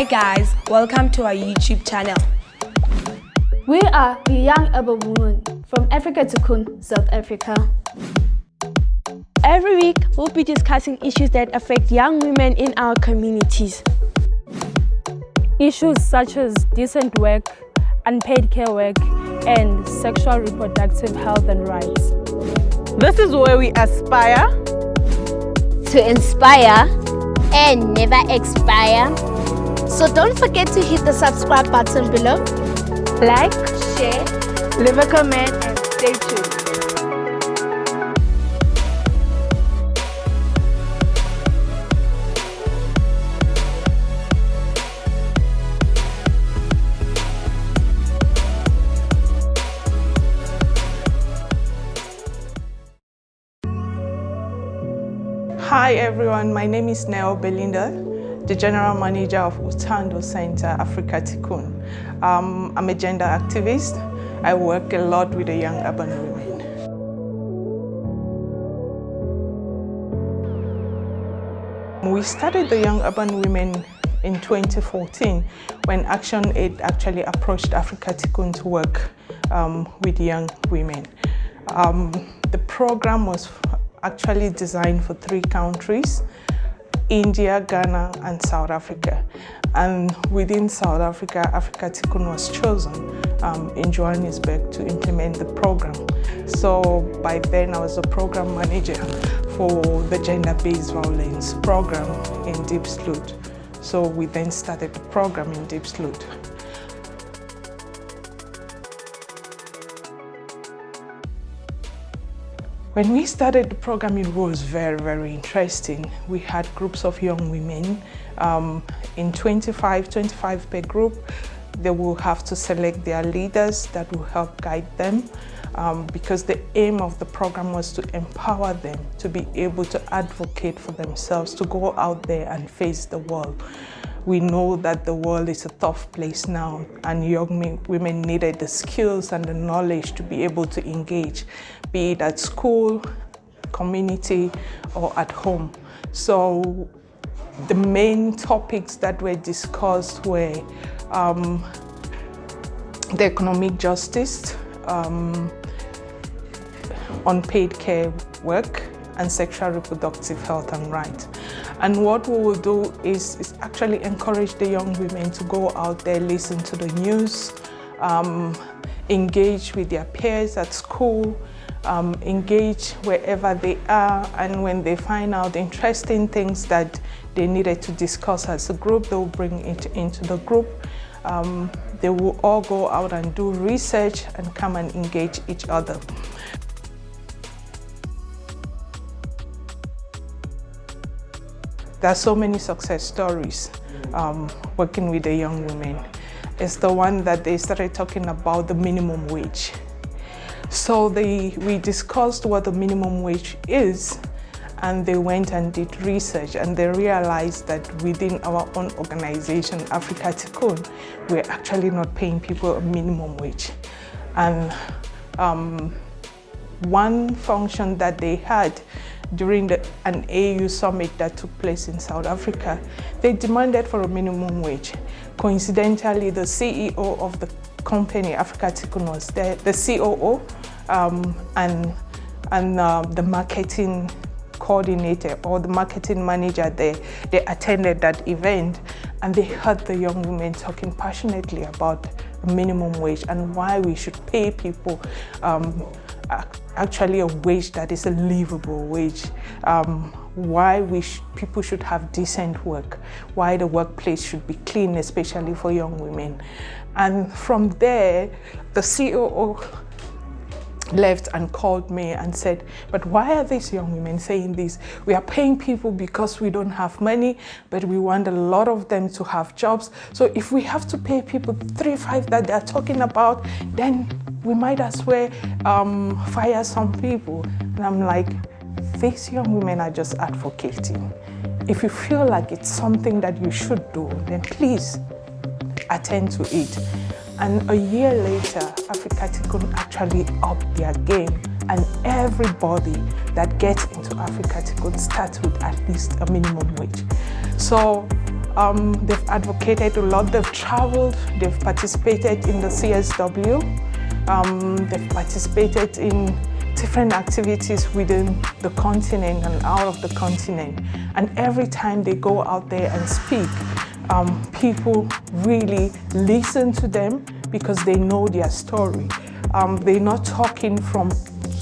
Hi guys, welcome to our YouTube channel. We are the young urban women from Afrika Tikkun, South Africa. Every week, we'll be discussing issues that affect young women in our communities. Issues such as decent work, unpaid care work, and sexual reproductive health and rights. This is where we aspire to inspire and never expire. So don't forget to hit the subscribe button below. Like, Share, leave a comment, and stay tuned. Hi everyone, my name is Nehwoh Belinda, the General Manager of Utando Center, Afrika Tikkun. I'm a gender activist. I work a lot with the young urban women. We started the Young Urban Women in 2014 when Action Aid actually approached Afrika Tikkun to work with young women. The program was actually designed for 3 countries: India, Ghana, and South Africa. And within South Africa, Afrika Tikkun was chosen in Johannesburg to implement the program. So by then I was the program manager for the gender-based violence program in Diepsloot. So we then started the program in Diepsloot. When we started the program, it was very, very interesting. We had groups of young women in 25 per group. They will have to select their leaders that will help guide them because the aim of the program was to empower them to be able to advocate for themselves, to go out there and face the world. We know that the world is a tough place now, and young women needed the skills and the knowledge to be able to engage, be it at school, community, or at home. So the main topics that were discussed were the economic justice, unpaid care work, and sexual reproductive health and rights. And what we will do is actually encourage the young women to go out there, listen to the news, engage with their peers at school, engage wherever they are, and when they find out interesting things that they needed to discuss as a group, they will bring it into the group. They will all go out and do research and come and engage each other. There are so many success stories working with the young women. It's the one that they started talking about the minimum wage. So we discussed what the minimum wage is, and they went and did research, and they realized that within our own organization, Afrika Tikkun, we're actually not paying people a minimum wage. And one function that they had during an AU summit that took place in South Africa, they demanded for a minimum wage. Coincidentally, the CEO of the company, Afrika Tikkun, was there, the COO, and the marketing coordinator or the marketing manager there. They attended that event, and they heard the young women talking passionately about a minimum wage and why we should pay people actually a wage that is a livable wage, why people should have decent work, why the workplace should be clean, especially for young women. And from there, the COO left and called me and said, but why are these young women saying this? We are paying people because we don't have money, but we want a lot of them to have jobs. So if we have to pay people 3-5 that they're talking about, then we might as well fire some people. And I'm like, these young women are just advocating. If you feel like it's something that you should do, then please attend to it. And a year later, Afrika Tikkun actually upped their game, and everybody that gets into Afrika Tikkun starts with at least a minimum wage. So They've advocated a lot, they've traveled, they've participated in the CSW, they've participated in different activities within the continent and out of the continent. And every time they go out there and speak, people really listen to them because they know their story. They're not talking from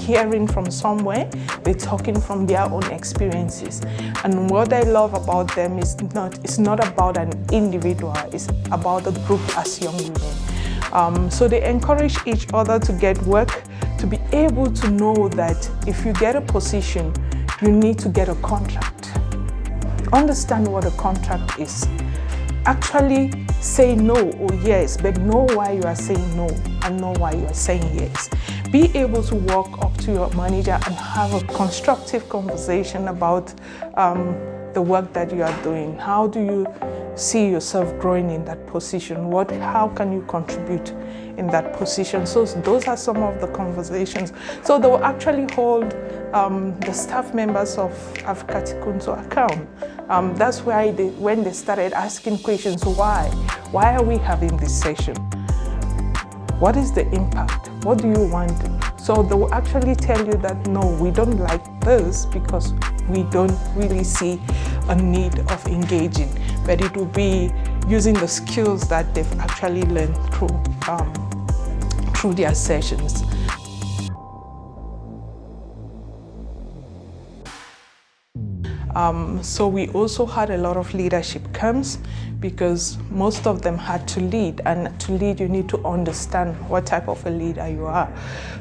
hearing from somewhere, they're talking from their own experiences. And what I love about them is it's not about an individual, it's about the group as young women. So they encourage each other to get work, to be able to know that if you get a position, you need to get a contract. Understand what a contract is. Actually say no or yes, but know why you are saying no and know why you are saying yes. Be able to walk up to your manager and have a constructive conversation about the work that you are doing. How do you see yourself growing in that position? How can you contribute in that position? So those are some of the conversations. So they will actually hold the staff members of Afrika Tikkun to account. That's why when they started asking questions, why are we having this session? What is the impact? What do you want? So they will actually tell you that no, we don't like this because we don't really see a need of engaging, but it will be using the skills that they've actually learned through their sessions. So we also had a lot of leadership camps because most of them had to lead, and to lead you need to understand what type of a leader you are.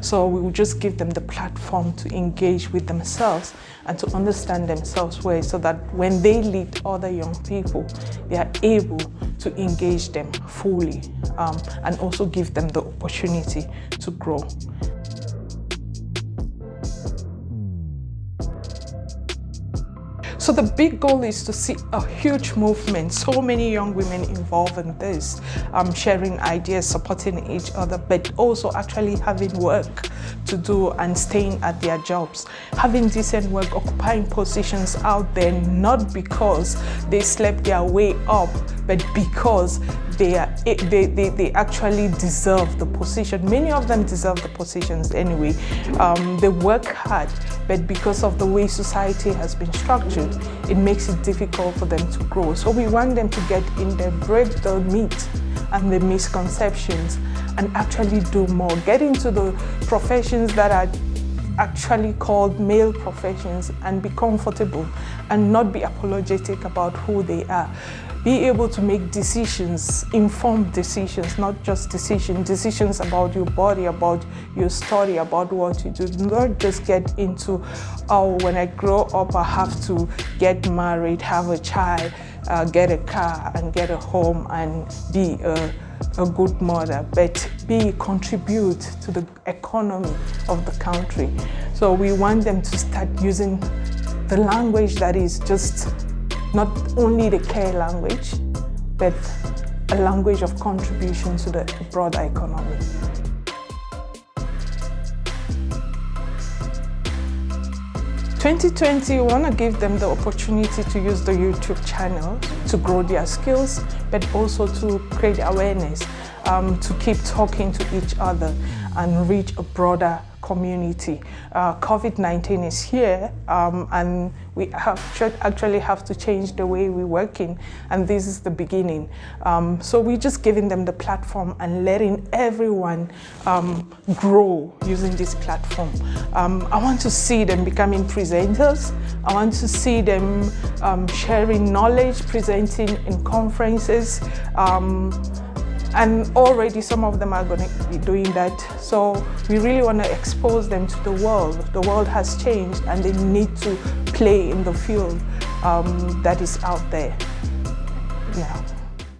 So we would just give them the platform to engage with themselves and to understand themselves well, so that when they lead other young people, they are able to engage them fully and also give them the opportunity to grow. So the big goal is to see a huge movement, so many young women involved in this, sharing ideas, supporting each other, but also actually having work to do and staying at their jobs, having decent work, occupying positions out there, not because they slept their way up, but because they actually deserve the position. Many of them deserve the positions anyway. They work hard, but because of the way society has been structured, it makes it difficult for them to grow. So we want them to get in there, break the myth and the misconceptions, and actually do more. Get into the professions that are actually called male professions and be comfortable and not be apologetic about who they are. Be able to make decisions, informed decisions, not just decisions about your body, about your story, about what you do. Not just get into, oh, when I grow up, I have to get married, have a child, get a car and get a home and be a good mother, but contribute to the economy of the country. So we want them to start using the language that is just not only the care language, but a language of contribution to the broader economy. In 2020, we want to give them the opportunity to use the YouTube channel to grow their skills, but also to create awareness, to keep talking to each other and reach a broader community. COVID-19 is here, and we actually have to change the way we're working, and this is the beginning. So we're just giving them the platform and letting everyone grow using this platform. I want to see them becoming presenters. I want to see them sharing knowledge, presenting in conferences, and already some of them are going to be doing that. So we really want to expose them to the world. The world has changed and they need to play in the field that is out there. Yeah.